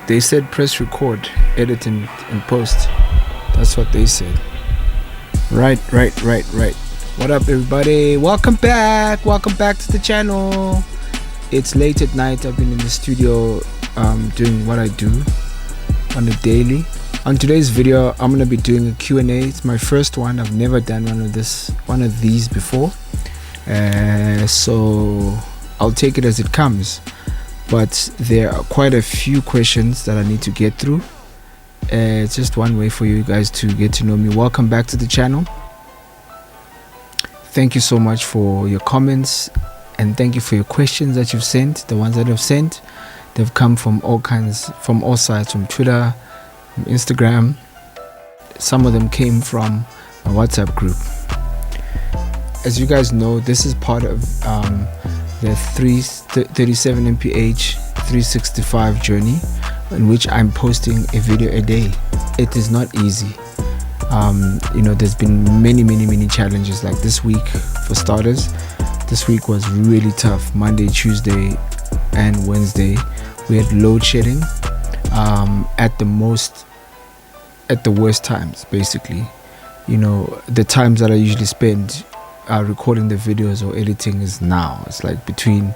They said press record, edit and post. That's what they said. Right. What up, everybody? Welcome back to the channel. It's late at night. I've been in the studio doing what I do on a daily. On today's video, I'm gonna be doing a Q&A. It's my first one. I've never done one of these before, so I'll take it as it comes. But there are quite a few questions that I need to get through. It's just one way for you guys to get to know me. Welcome back to the channel. Thank you so much for your comments, and thank you for your questions that you've sent. The ones that I've sent, they've come from all sides, from Twitter, from Instagram. Some of them came from a WhatsApp group. As you guys know, this is part of the 37mph365 journey, in which I'm posting a video a day. It is not easy. There's been many challenges. Like this week, for starters, this week was really tough. Monday, Tuesday and Wednesday we had load shedding at the worst times. Basically, the times that I usually spend recording the videos or editing is now. It's like between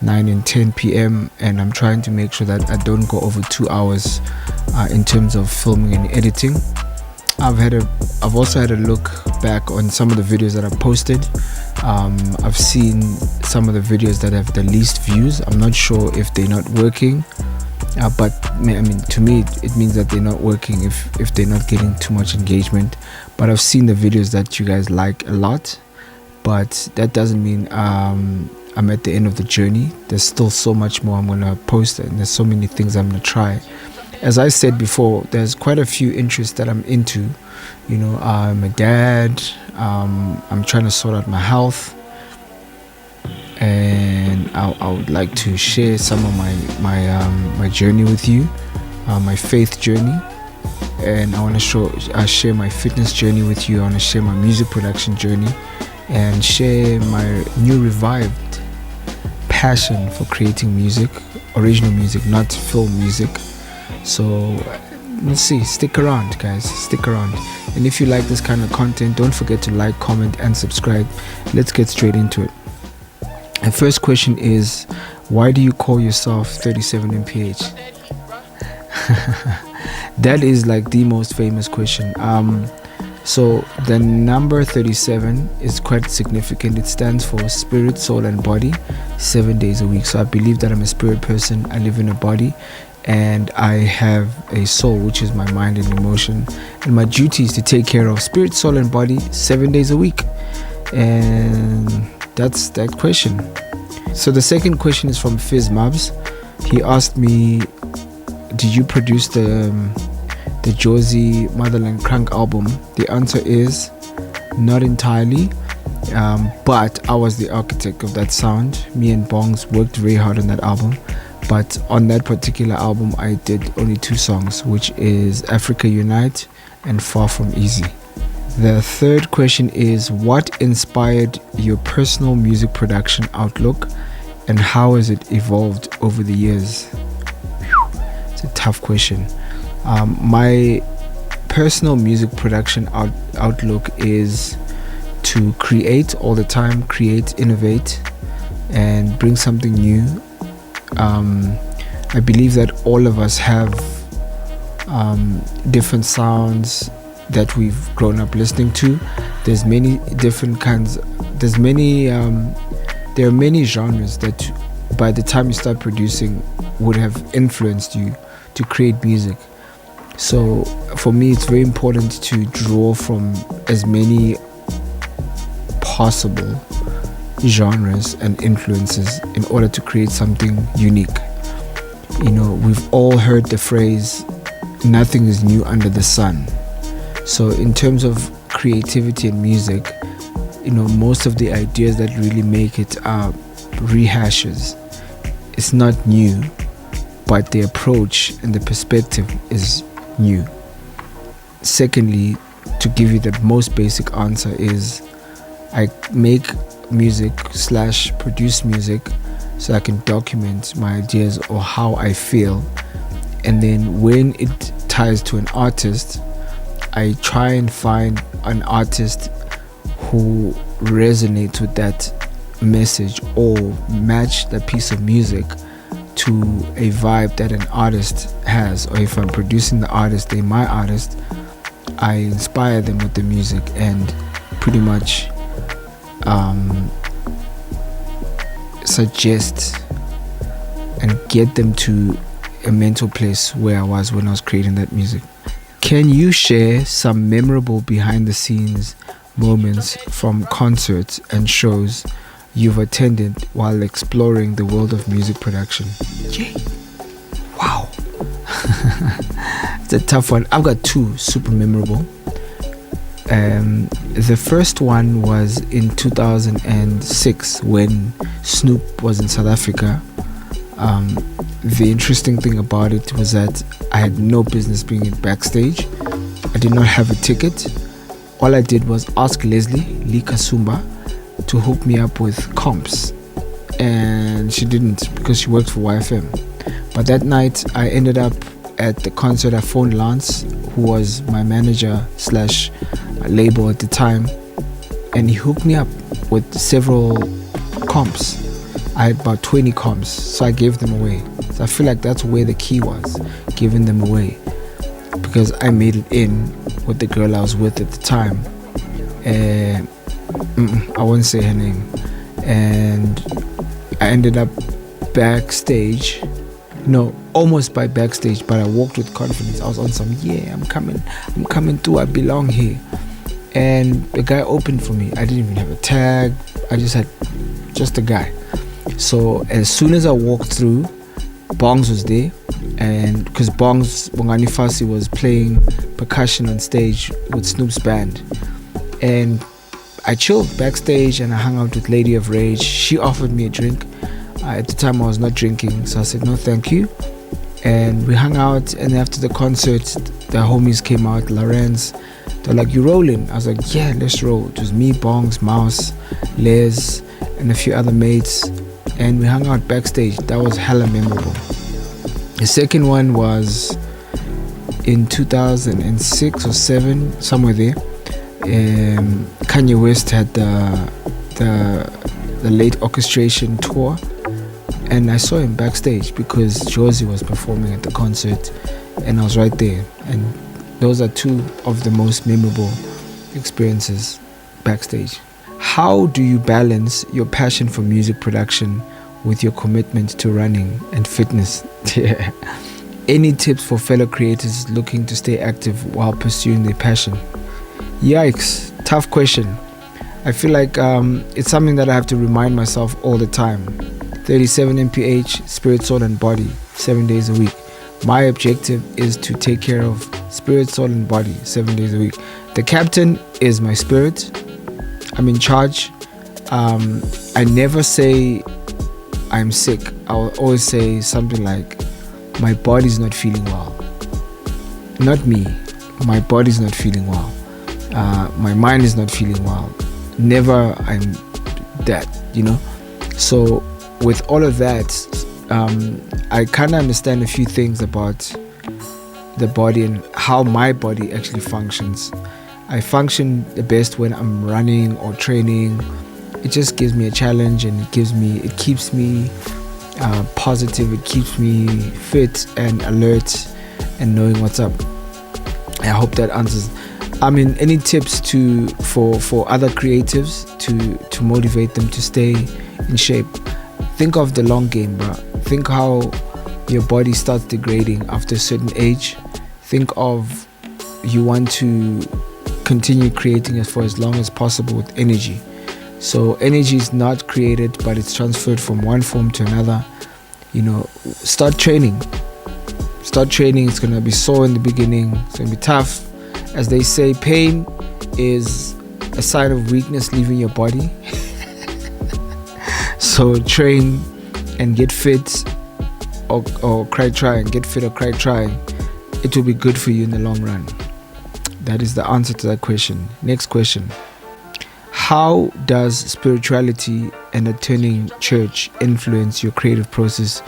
9 and 10 p.m. and I'm trying to make sure that I don't go over 2 hours in terms of filming and editing. I've also had a look back on some of the videos that I posted. I've seen some of the videos that have the least views. I'm not sure if they're not working, but I mean, to me it means that they're not working if they're not getting too much engagement. But I've seen the videos that you guys like a lot, but that doesn't mean I'm at the end of the journey. There's still so much more I'm gonna post, and there's so many things I'm gonna try. As I said before, there's quite a few interests that I'm into. I'm a dad. I'm trying to sort out my health, and I would like to share some of my journey with you, my faith journey, and I want to share my fitness journey with you. I want to share my music production journey, and share my new revived passion for creating music, original music, not film music. So let's see. Stick around, guys. Stick around. And if you like this kind of content, don't forget to like, comment and subscribe. Let's get straight into it. The first question is, why do you call yourself 37mph? That is like the most famous question. So the number 37 is quite significant. It stands for spirit, soul and body, 7 days a week. So I believe that I'm a spirit person. I live in a body, and I have a soul, which is my mind and emotion, and my duty is to take care of spirit, soul and body 7 days a week. And that's that question. So the second question is from Fizz Mubs. He asked me, did you produce the Josie Motherland Crunk album? The answer is not entirely, but I was the architect of that sound. Me and Bongs worked very hard on that album. But on that particular album, I did only 2 songs, which is Africa Unite and Far From Easy. The third question is, what inspired your personal music production outlook, and how has it evolved over the years? It's a tough question. My personal music production outlook is to create all the time, create, innovate, and bring something new. I believe that all of us have different sounds that we've grown up listening to. There's many different kinds. There are many genres that by the time you start producing would have influenced you to create music. So for me, it's very important to draw from as many possible genres and influences in order to create something unique. We've all heard the phrase, nothing is new under the sun. So in terms of creativity and music, most of the ideas that really make it are rehashes. It's not new, but the approach and the perspective is new. Secondly, to give you the most basic answer, is I make music / produce music so I can document my ideas or how I feel And then when it ties to an artist, I try and find an artist who resonates with that message or match that piece of music to a vibe that an artist has. Or if I'm producing the artist, they're my artist, I inspire them with the music and pretty much suggest and get them to a mental place where I was when I was creating that music. Can you share some memorable behind the scenes moments from concerts and shows you've attended while exploring the world of music production? Yay. Wow. It's a tough one. I've got two super memorable. The first one was in 2006 when Snoop was in South Africa. The interesting thing about it was that I had no business being in backstage. I did not have a ticket. All I did was ask Leslie Lee Kasumba to hook me up with comps, and she didn't because she worked for YFM. But that night I ended up at the concert. I phoned Lance, who was my manager slash label at the time, and he hooked me up with several comps. I had about 20 comps, so I gave them away. So I feel like that's where the key was, giving them away, because I made it in with the girl I was with at the time. I won't say her name. And I ended up backstage. No, almost by backstage, but I walked with confidence. I was on some, I'm coming through, I belong here. And the guy opened for me. I didn't even have a tag. I just had just a guy. So as soon as I walked through, Bongs was there, and because Bongani Fasi was playing percussion on stage with Snoop's band, and I chilled backstage and I hung out with Lady of Rage. She offered me a drink. At the time I was not drinking, so I said no thank you, and we hung out. And after the concert, the homies came out, Lorenz. They're like, "You rolling?" I was like, "Yeah, let's roll." It was me, Bongs, Mouse, Les, and a few other mates, and we hung out backstage. That was hella memorable. The second one was in 2006 or 7, somewhere there. Kanye West had the late orchestration tour, and I saw him backstage because Josie was performing at the concert, and I was right there. And those are two of the most memorable experiences backstage. How do you balance your passion for music production with your commitment to running and fitness? Any tips for fellow creators looking to stay active while pursuing their passion? Yikes, tough question. I feel like it's something that I have to remind myself all the time. 37mph, spirit, soul and body, 7 days a week. My objective is to take care of spirit, soul and body 7 days a week. The captain is my spirit. I'm in charge. I never say I'm sick. I will always say something like, my body's not feeling well. Not me. My body's not feeling well. My mind is not feeling well. Never I'm that, So with all of that, I kind of understand a few things about the body and how my body actually functions. I function the best when I'm running or training. It just gives me a challenge, and it keeps me positive. It keeps me fit and alert and knowing what's up. I hope that answers. Any tips for other creatives to motivate them to stay in shape? Think of the long game, bro. Think how your body starts degrading after a certain age. Think of, you want to continue creating it for as long as possible with energy. So energy is not created, but it's transferred from one form to another. Start training. It's gonna be sore in the beginning. It's gonna be tough. As they say, pain is a sign of weakness leaving your body. So train and get fit, or try and get fit or try. It will be good for you in the long run. That is the answer to that question. Next question. How does spirituality and attending church influence your creative process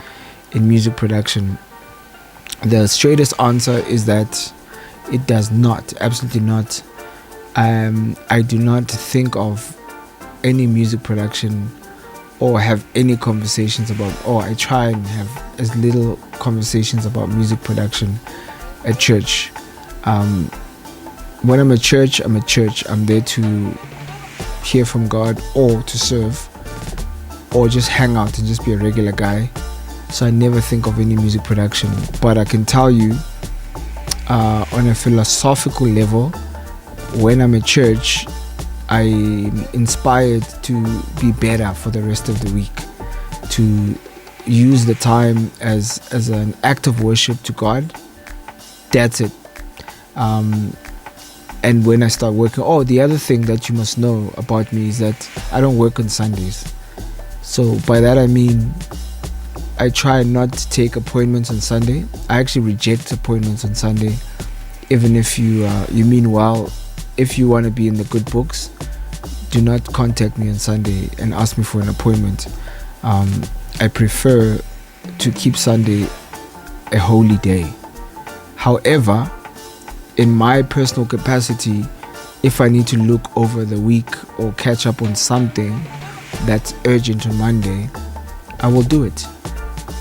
in music production? The straightest answer is that it does not, absolutely not. I do not think of any music production or have any conversations about, or I try and have as little conversations about music production at church. When I'm at church, I'm at church. I'm there to hear from God or to serve or just hang out and just be a regular guy. So I never think of any music production. But I can tell you, on a philosophical level, when I'm at church, I'm inspired to be better for the rest of the week, to use the time as an act of worship to God. That's it. And when I start working, the other thing that you must know about me is that I don't work on Sundays. So by that I mean I try not to take appointments on Sunday. I actually reject appointments on Sunday. Even if you mean well, if you want to be in the good books, do not contact me on Sunday and ask me for an appointment. I prefer to keep Sunday a holy day. However, in my personal capacity, if I need to look over the week or catch up on something that's urgent on Monday, I will do it.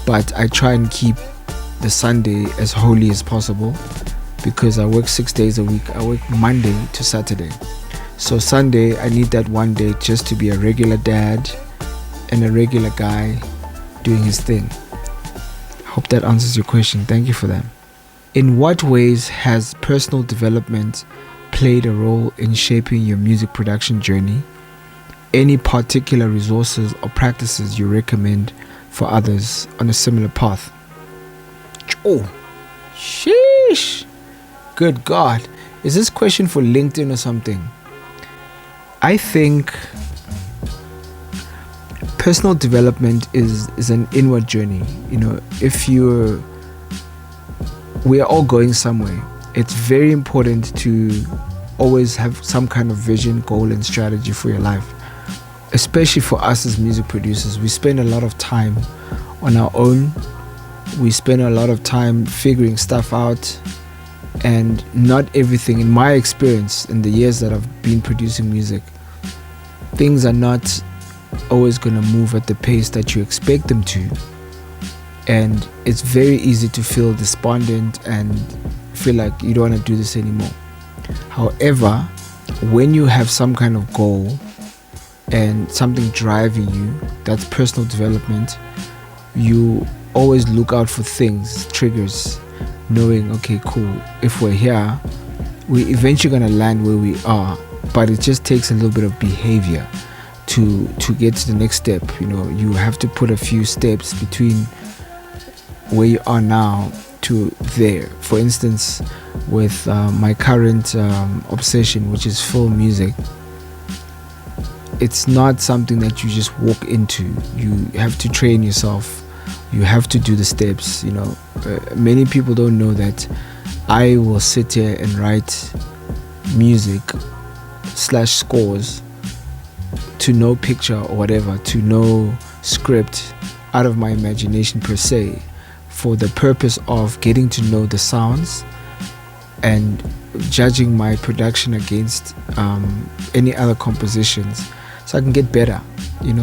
But I try and keep the Sunday as holy as possible because I work 6 days a week. I work Monday to Saturday. So Sunday, I need that one day just to be a regular dad and a regular guy doing his thing. Hope that answers your question. Thank you for that. In what ways has personal development played a role in shaping your music production journey? Any particular resources or practices you recommend for others on a similar path? Oh, sheesh. Good God. Is this question for LinkedIn or something? I think personal development is an inward journey. We are all going somewhere. It's very important to always have some kind of vision, goal, and strategy for your life. Especially for us as music producers, we spend a lot of time on our own. We spend a lot of time figuring stuff out, and not everything, in my experience, in the years that I've been producing music, things are not always going to move at the pace that you expect them to. And it's very easy to feel despondent and feel like you don't want to do this anymore. However, when you have some kind of goal and something driving you, that's personal development, you always look out for things, triggers, knowing, okay, cool, if we're here, we're eventually going to land where we are, but it just takes a little bit of behavior to get to the next step. You have to put a few steps between where you are now to there. For instance, with my current obsession, which is film music, it's not something that you just walk into. You have to train yourself. You have to do the steps. Many people don't know that I will sit here and write music / scores to no picture or whatever, to no script out of my imagination per se, for the purpose of getting to know the sounds and judging my production against any other compositions, so I can get better.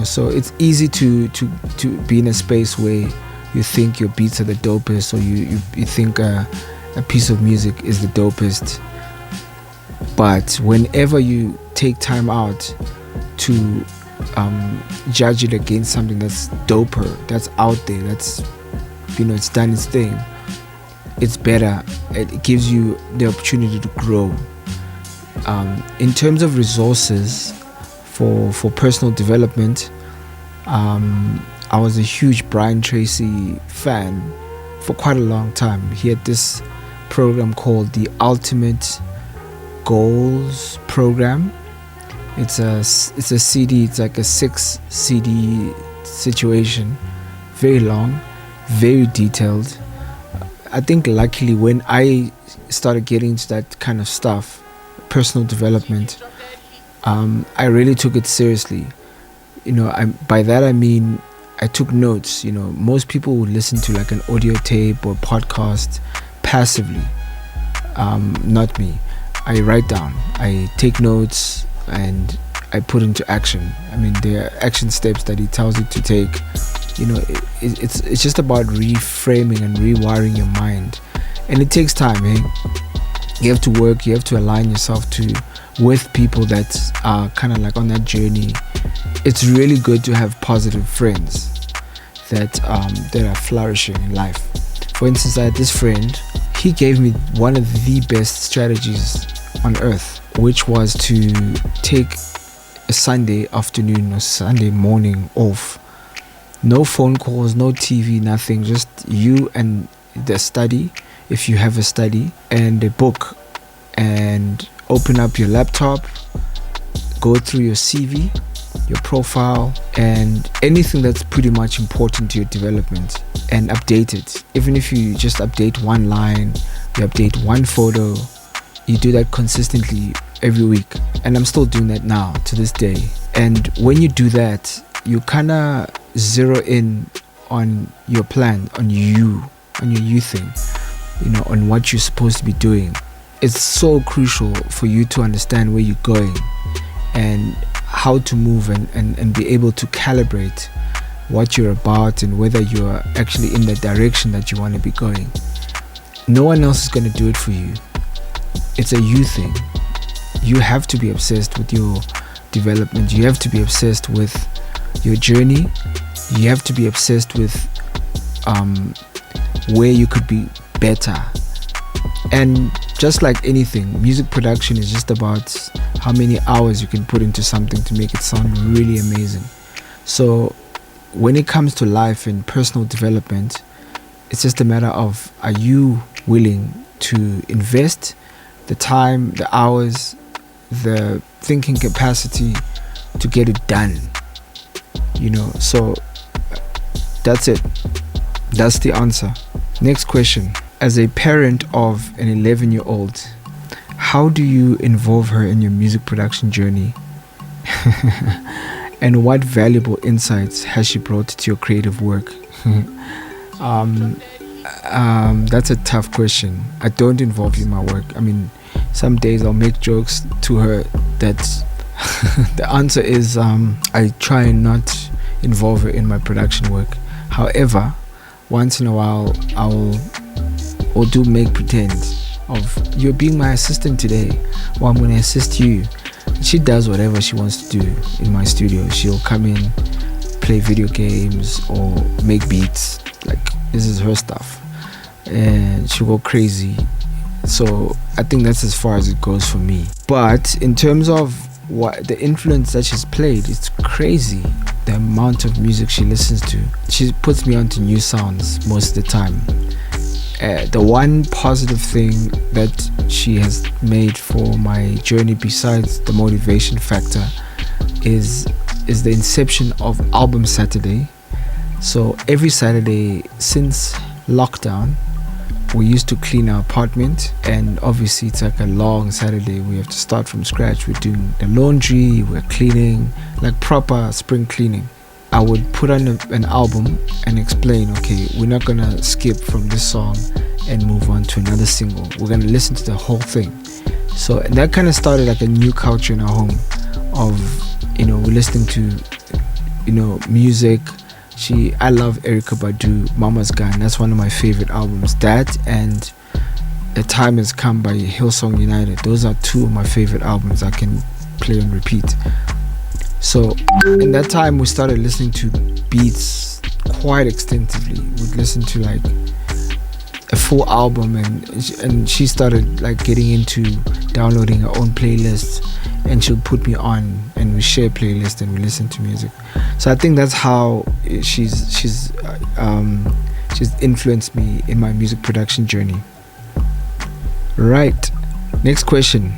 So it's easy to be in a space where you think your beats are the dopest, or you think a piece of music is the dopest. But whenever you take time out to judge it against something that's doper, that's out there, that's it's done its thing, it's better. It gives you the opportunity to grow. In terms of resources for personal development, I was a huge Brian Tracy fan for quite a long time. He had this program called the Ultimate Goals Program. It's a CD. It's like a 6 CD situation, very long, very detailed. I think luckily when I started getting into that kind of stuff, personal development, I really took it seriously. By that I mean I took notes. Most people would listen to like an audio tape or podcast passively. Not me. I write down, I take notes, and I put into action. There are action steps that he tells you to take. It's just about reframing and rewiring your mind, and it takes time. You have to work. You have to align yourself with people that are kind of like on that journey. It's really good to have positive friends that are flourishing in life. For instance, I had this friend. He gave me one of the best strategies on earth, which was to take a Sunday afternoon or Sunday morning off. No phone calls, no TV, nothing. Just you and the study, if you have a study, and a book. And open up your laptop, go through your CV, your profile, and anything that's pretty much important to your development, and update it. Even if you just update one line, you update one photo, you do that consistently every week. And I'm still doing that now to this day. And when you do that, you kind of zero in on your plan, on your you thing, on what you're supposed to be doing. It's so crucial for you to understand where you're going and how to move and be able to calibrate what you're about and whether you're actually in the direction that you want to be going. No one else is going to do it for you. It's a you thing. You have to be obsessed with your development. You have to be obsessed with your journey. You have to be obsessed with where you could be better. And just like anything, music production is just about how many hours you can put into something to make it sound really amazing. So when it comes to life and personal development, it's just a matter of, are you willing to invest the time, the hours, the thinking capacity to get it done? So that's it. That's the answer. Next question. As a parent of an 11-year-old, how do you involve her in your music production journey? And what valuable insights has she brought to your creative work? That's a tough question. I don't involve you in my work. Some days I'll make jokes to her that the answer is I try and not involve her in my production work. However, once in a while or do make pretend of, you're being my assistant today, or I'm going to assist you. She does whatever she wants to do in my studio. She'll come in, play video games or make beats. Like, this is her stuff, and she'll go crazy. So I think that's as far as it goes for me. But in terms of what the influence that she's played, it's crazy the amount of music she listens to. She puts me onto new sounds most of the time. The one positive thing that she has made for my journey, besides the motivation factor, is the inception of Album Saturday. So every Saturday since lockdown, we used to clean our apartment, and obviously it's like a long Saturday. We have to start from scratch. We're doing the laundry, we're cleaning, like proper spring cleaning. I would put on an album and explain, okay, we're not gonna skip from this song and move on to another single. We're gonna listen to the whole thing. So that kind of started like a new culture in our home of, we're listening to, music. I love Erykah Badu, Mama's Gun. That's one of my favorite albums. That and The Time Has Come by Hillsong United. Those are two of my favorite albums I can play on repeat. So in that time we started listening to beats quite extensively. We'd listen to like a full album, and she started like getting into downloading her own playlists, and she'll put me on and we share playlists and we listen to music. So I think that's how she's influenced me in my music production journey. Right, next question.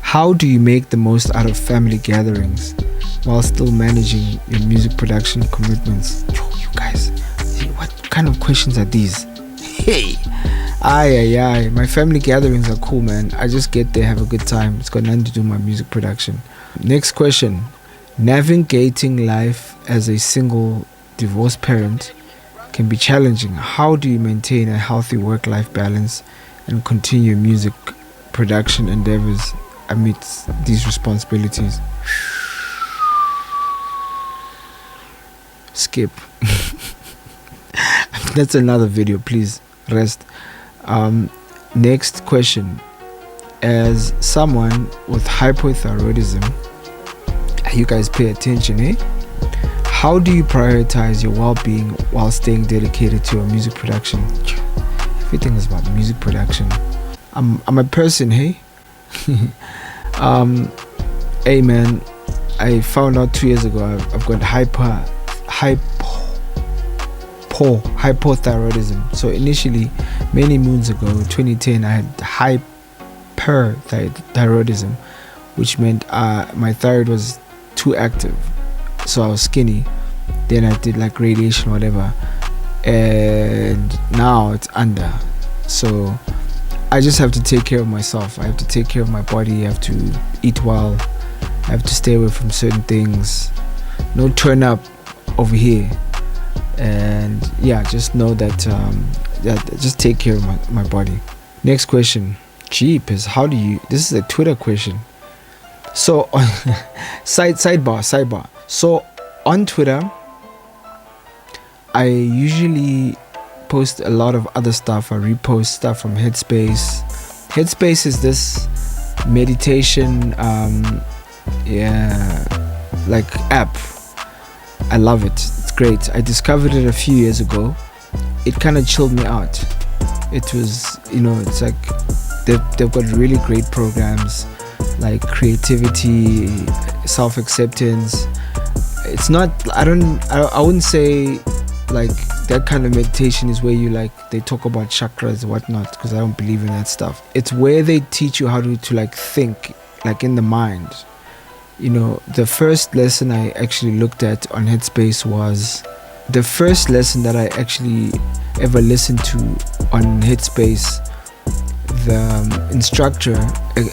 How do you make the most out of family gatherings while still managing your music production commitments? Yo, you guys, what kind of questions are these? Hey, aye. My family gatherings are cool, man. I just get there, have a good time. It's got nothing to do with my music production. Next question. Navigating life as a single divorced parent can be challenging. How do you maintain a healthy work-life balance and continue music production endeavors amidst these responsibilities? Skip. That's another video, please rest. Next question. As someone with hypothyroidism, you guys pay attention, eh? How do you prioritize your well-being while staying dedicated to your music production? Everything is about music production. I'm a person, hey? Hey man, I found out 2 years ago I've got hypothyroidism. So initially, many moons ago, 2010, I had hyperthyroidism, which meant my thyroid was too active, so I was skinny. Then I did like radiation, whatever, and now it's under. So I just have to take care of myself. I have to take care of my body. I have to eat well. I have to stay away from certain things. No turn up over here. And yeah, just know that just take care of my body. Next question. Jeepers, how do you, this is a Twitter question. So sidebar. So on Twitter, I usually post a lot of other stuff. I repost stuff from Headspace. Headspace is this meditation like app. I love it. It's great. I discovered it a few years ago. It kind of chilled me out. It was, it's like they've got really great programs like creativity, self-acceptance. It's not, I wouldn't say like that kind of meditation is where you like they talk about chakras and whatnot, because I don't believe in that stuff. It's where they teach you how to like think like in the mind. The first lesson I actually looked at on Headspace was the first lesson that I actually ever listened to on Headspace. The instructor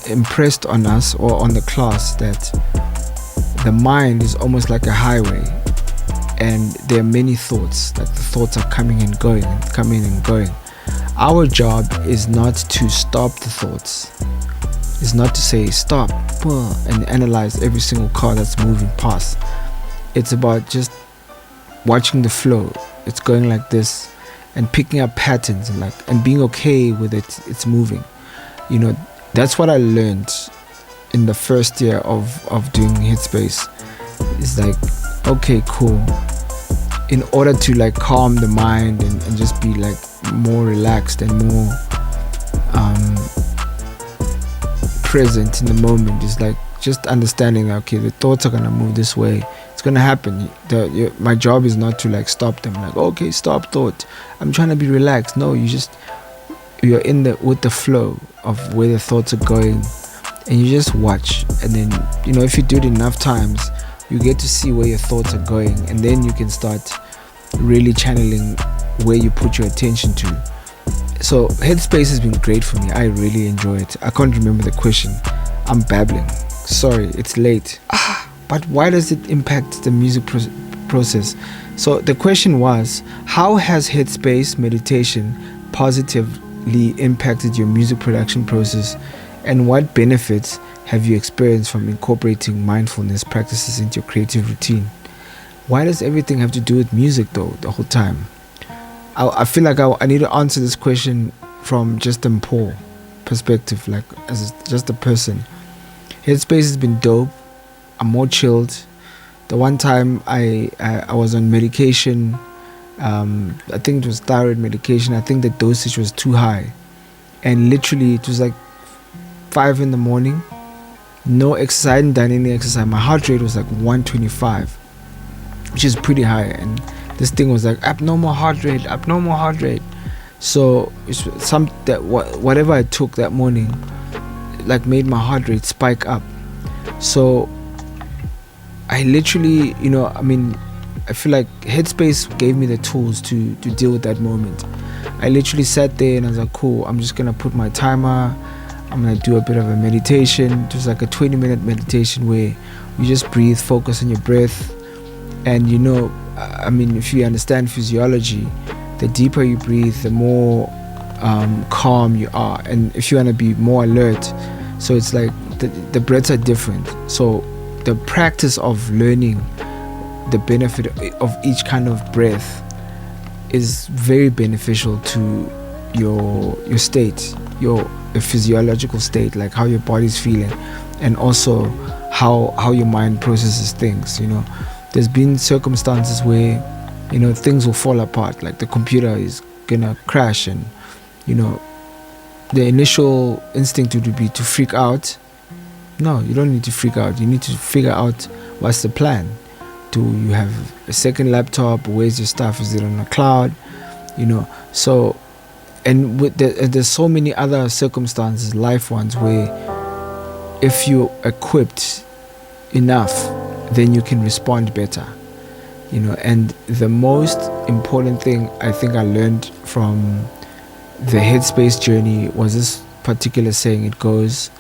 impressed on us, or on the class, that the mind is almost like a highway, and there are many thoughts. Like the thoughts are coming and going, coming and going. Our job is not to stop the thoughts. It's not to say stop and analyze every single car that's moving past. It's about just watching the flow. It's going like this, and picking up patterns and being okay with it. It's moving. That's what I learned in the first year of doing Headspace. It's like, okay, cool. In order to like calm the mind and just be like more relaxed and more present in the moment, is like just understanding that, okay, the thoughts are gonna move this way. It's gonna happen. My job is not to like stop them. Like, okay, stop thought. I'm trying to be relaxed. No, you're in with the flow of where the thoughts are going, and you just watch. And then if you do it enough times, you get to see where your thoughts are going, and then you can start really channeling where you put your attention to. So Headspace has been great for me. I really enjoy it. I can't remember the question. I'm babbling. Sorry, it's late. But why does it impact the music process? So the question was, how has Headspace meditation positively impacted your music production process, and what benefits have you experienced from incorporating mindfulness practices into your creative routine? Why does everything have to do with music though, the whole time? I feel like I need to answer this question from just a Paul perspective, like as just a person. Headspace has been dope. I'm more chilled. The one time I was on medication, I think it was thyroid medication. I think the dosage was too high, and literally it was like 5 in the morning. No exercise, I hadn't done any exercise. My heart rate was like 125, which is pretty high, and this thing was like abnormal heart rate. So whatever I took that morning like made my heart rate spike up. So I literally, I feel like Headspace gave me the tools to deal with that moment. I literally sat there and I was like, cool, I'm just gonna put my timer, I'm gonna do a bit of a meditation. It was like a 20-minute meditation where you just breathe, focus on your breath, and I mean, if you understand physiology, the deeper you breathe, the more calm you are. And if you want to be more alert, so it's like the breaths are different. So the practice of learning the benefit of each kind of breath is very beneficial to your state, your physiological state, like how your body's feeling, and also how your mind processes things. There's been circumstances where things will fall apart, like the computer is gonna crash, and the initial instinct would be to freak out. No, you don't need to freak out. You need to figure out what's the plan. Do you have a second laptop? Where's your stuff? Is it on a cloud? So, and there's so many other circumstances, life ones, where if you're equipped enough, then you can respond better. And the most important thing I think I learned from the Headspace journey was this particular saying. It goes,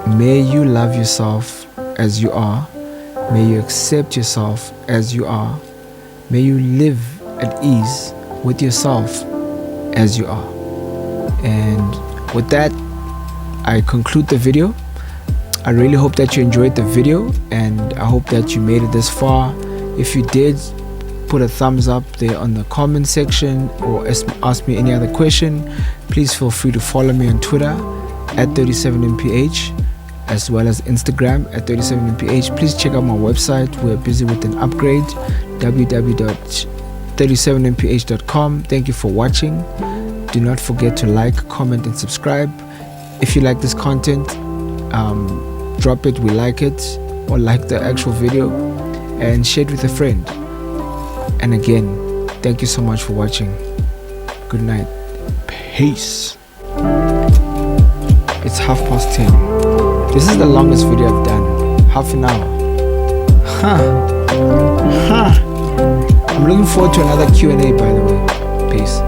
may you love yourself as you are. May you accept yourself as you are. May you live at ease with yourself as you are. And with that, I conclude the video. I really hope that you enjoyed the video, and I hope that you made it this far. If you did, put a thumbs up there on the comment section, or ask me any other question. Please feel free to follow me on Twitter at 37mph, as well as Instagram at 37mph. Please check out my website. We're busy with an upgrade, www.37mph.com. Thank you for watching. Do not forget to like, comment, and subscribe. If you like this content, drop it, we like it, or like the actual video, and share it with a friend. And again, thank you so much for watching. Good night. Peace. It's 10:30. This is the longest video I've done. Half an hour. I'm looking forward to another Q&A, by the way. Peace.